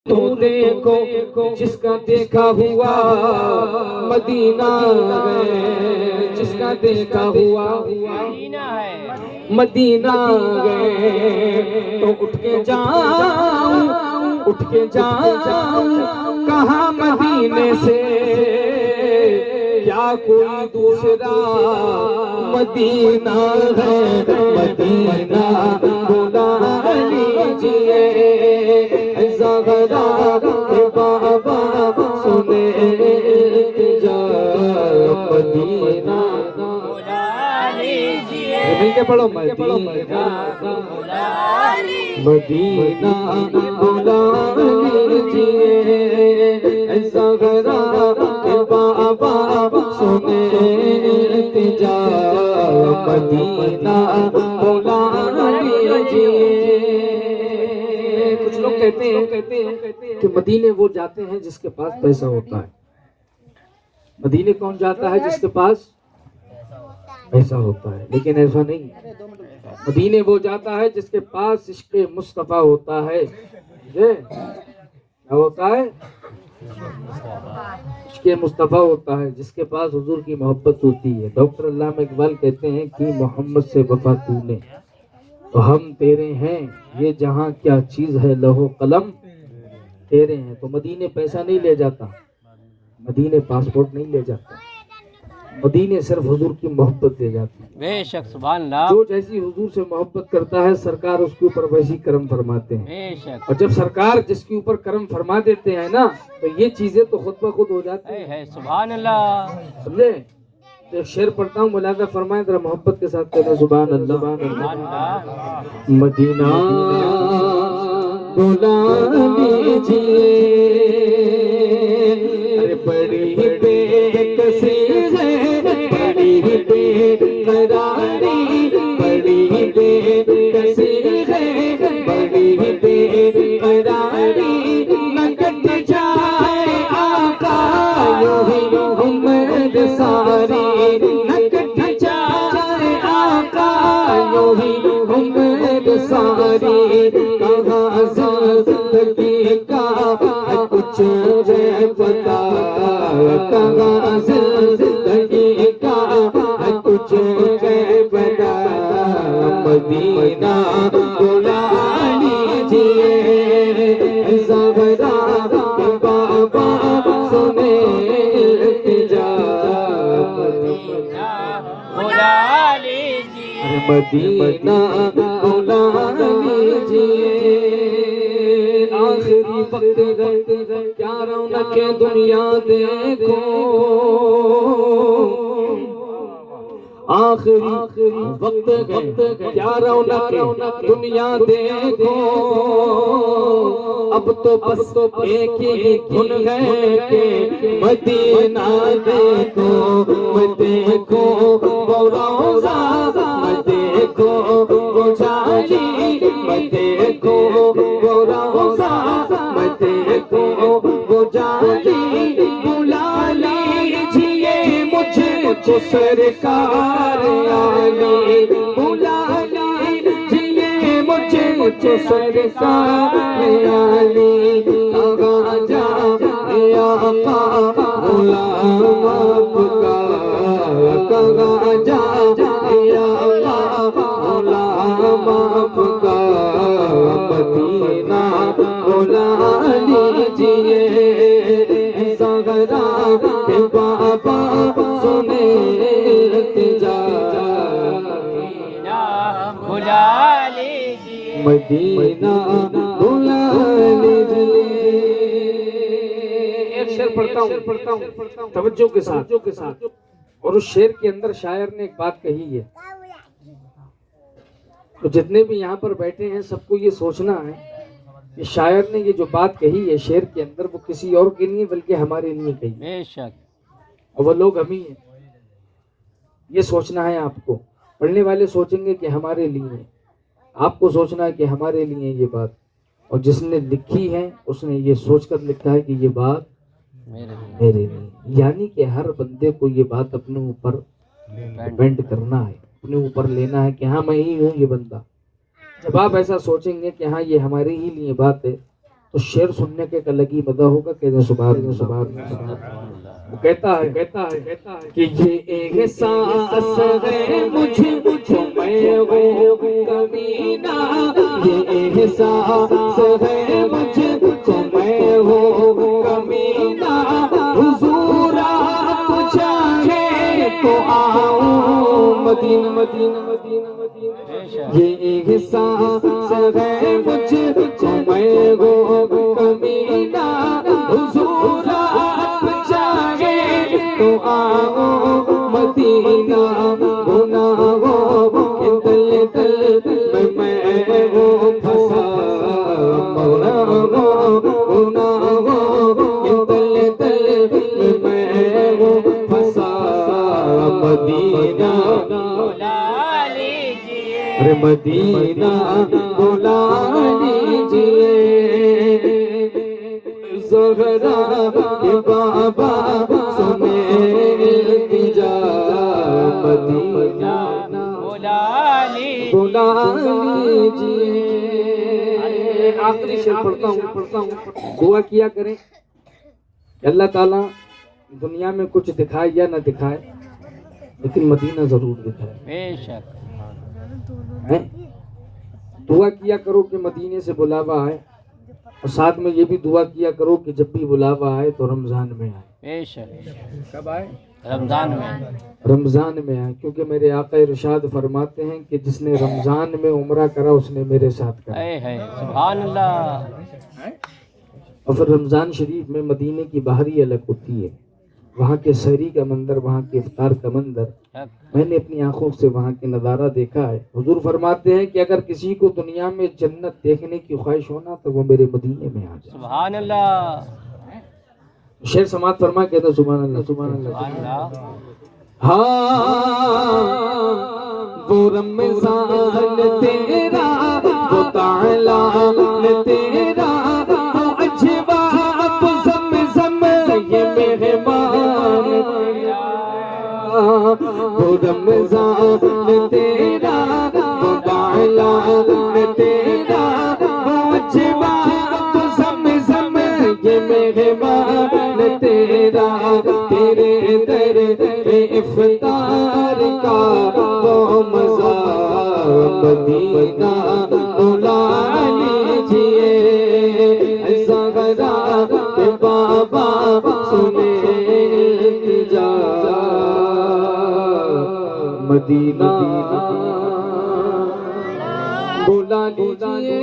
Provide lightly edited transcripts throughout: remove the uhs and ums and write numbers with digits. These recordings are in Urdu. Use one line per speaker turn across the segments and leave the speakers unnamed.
تو دیکھو جس کا دیکھا ہوا مدینہ گئے، جس کا دیکھا ہوا مدینہ گئے، تو اٹھ کے جاؤں، اٹھ کے جاؤں کہاں مدینے سے کیا کوئی دوسرا مدینہ ہے، مدینہ بلا لیجئے زغرا کے بابا سنے جا مدینہ بلا لیجئے، مل کے پڑھو مدینہ مدینہ بلا لیجئے زغرا کے بابا سنے جا مدینہ بلا لیجئے۔ کچھ لوگ کہتے ہیں کہ مدینے وہ جاتے ہیں جس کے پاس پیسہ ہوتا ہے۔ مدینے کون جاتا ہے؟ جس کے پاس پیسہ ہوتا ہے، لیکن ایسا نہیں۔ مدینے وہ جاتا ہے جس کے پاس عشق مصطفیٰ ہوتا ہے۔ کیا ہوتا ہے؟ عشق مصطفیٰ ہوتا ہے، جس کے پاس حضور کی محبت ہوتی ہے۔ ڈاکٹر علامہ اقبال کہتے ہیں کہ محمد سے وفا تو نے تو ہم تیرے ہیں، یہ جہاں کیا چیز ہے لوح و قلم تیرے ہیں۔ تو مدینے پیسہ نہیں لے جاتا، مدینے پاسپورٹ نہیں لے جاتا، مدینے صرف حضور کی محبت لے جاتی ہے۔
بے شک، سبحان اللہ۔
جو جیسی حضور سے محبت کرتا ہے سرکار اس کے اوپر ویسی کرم فرماتے ہیں۔
بے شک۔
اور جب سرکار جس کے اوپر کرم فرما دیتے ہیں نا تو یہ چیزیں تو خود بخود ہو جاتی ہیں۔
سبحان اللہ۔
سمجھے؟ ایک شعر پڑھتا ہوں، ملاحظہ فرمائیں ذرا محبت کے ساتھ کہتے ہیں سبحان اللہ۔
سبحان اللہ۔
مدینہ بلا لیجئے، ارے بڑی بے کسی ہے، بڑی بے قراری، بڑی بے کسی ہے، بڑی بے قراری، نہ کٹ جائے آقا یوں ہی عمر ساری، نہ کٹ جائے آقا یوں ہی عمر ساری، کہاں زندگی کا کچھ ہے پتا، کہاں زندگی کا کچھ ہے پتا، مدینہ بلا لیجئے زغرا کے بابا سنے التجا،
بلا لیجئے،
مدینہ بلا لیجئے۔ آخری وقت گئے کیا رونق دنیا دیکھو، آخری وقت گئے کیا رونق دنیا دیکھو، اب تو بس ایک ہی دھن ہے کہ مدینہ دیکھو، میں دیکھو وہ روضہ، میں دیکھو وہ جالی، میں دیکھو وہ روضہ، میں دیکھو وہ جالی، بلا لیجئے مجھ کو سرکار عالی، بلا لیجئے مجھ کو سرکار عالی، کہاں جائے آقا غلام آپ کا، کہاں جائے آقا غلام آپ کا، مدینہ بلا لیجئے زغرا کے بابا سنے التجا،
بلا لیجئے،
مدینہ بلا لیجئے۔ ایک شعر پڑھتا ہوں توجہ کے ساتھ، اور اس شعر کے اندر شاعر نے ایک بات کہی ہے، تو جتنے بھی یہاں پر بیٹھے ہیں سب کو یہ سوچنا ہے کہ شاعر نے یہ جو بات کہی ہے شعر کے اندر وہ کسی اور کے لیے بلکہ ہمارے لیے کہی ہے،
بے شک،
اور وہ لوگ ہم ہی ہیں۔ یہ سوچنا ہے آپ کو، پڑھنے والے سوچیں گے کہ ہمارے لیے ہے، آپ کو سوچنا ہے کہ ہمارے لیے یہ بات، اور جس نے لکھی ہے اس نے یہ سوچ کر لکھا ہے کہ یہ بات میرے لیے، یعنی کہ ہر بندے کو یہ بات اپنے اوپر ڈیپینڈ کرنا ہے، اپنے اوپر لینا ہے کہ ہاں میں ہی ہوں یہ بندہ۔ جب آپ ایسا سوچیں گے کہ ہاں یہ ہمارے ہی لیے بات ہے تو شعر سننے کے ایک الگ ہی مزہ ہوگا. کہتے ہیں سبحان اللہ سبحان اللہ. وہ کہتا ہے کہ یہ احساس ہے مجھ کو میں ہوں کمینہ, یہ احساس ہے مجھ کو میں ہوں کمینہ, حضور آپ چاہے تو آؤں مدینہ مدینہ مدینہ مدینہ. یہ احساس ہے مجھ کو میں ہوں کمینہ, حضور آپ چاہے تو آؤ مدینہ. گناہوں کے تل تل میں ہوں پھنسا, گناہوں کے تل تل میں ہوں پھنسا. مدینہ
بلا لیجیے,
ارے مدینہ بلا لیجیے. زہرا کے بابا سنے التجا, مدینہ
بلا لیجیے.
بلا لیجیے. آخری شعر پڑھتا ہوں. دعا کیا کریں کہ اللہ تعالیٰ دنیا میں کچھ دکھائے یا نہ دکھائے, لیکن مدینہ ضرور دکھائے.
بے شک.
دعا کیا کرو کہ مدینے سے بلاوا آئے, اور ساتھ میں یہ بھی دعا کیا کرو کہ جب بھی بلاوا آئے تو رمضان میں آئے.
بے شک. کب آئے؟ رمضان میں.
رمضان میں آئے, کیونکہ میرے آقا ارشاد فرماتے ہیں کہ جس نے رمضان میں عمرہ کرا اس نے میرے ساتھ کرا.
ہے سبحان اللہ.
اور پھر رمضان شریف میں مدینے کی بہاری الگ ہوتی ہے, وہاں کے سحری کا منظر, وہاں کے افطار کا منظر, میں نے اپنی آنکھوں سے وہاں کے نظارہ دیکھا ہے. حضور فرماتے ہیں کہ اگر کسی کو دنیا میں جنت دیکھنے کی خواہش ہونا تو وہ میرے مدینے میں آ جائے.
سبحان اللہ.
شعر سماعت فرما, کہتا ہے سبحان اللہ سبحان اللہ.
سبحان اللہ.
ہاں وہ رمضان تیرا, وہ تعالیٰ تیرا, وہ اجواب زمزم یہ مہمان تیرا. وہ رمضان تیرا, وہ تعالیٰ تیرا, وہ اجواب زمزم یہ مہمان تیرا. تیرے در افطار کا وہ مزہ مدینہ بلا لیجیے. زہرا کے بابا سنے التجا, مدینہ بلا لیجیے.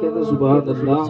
کہتے سبحان اللہ.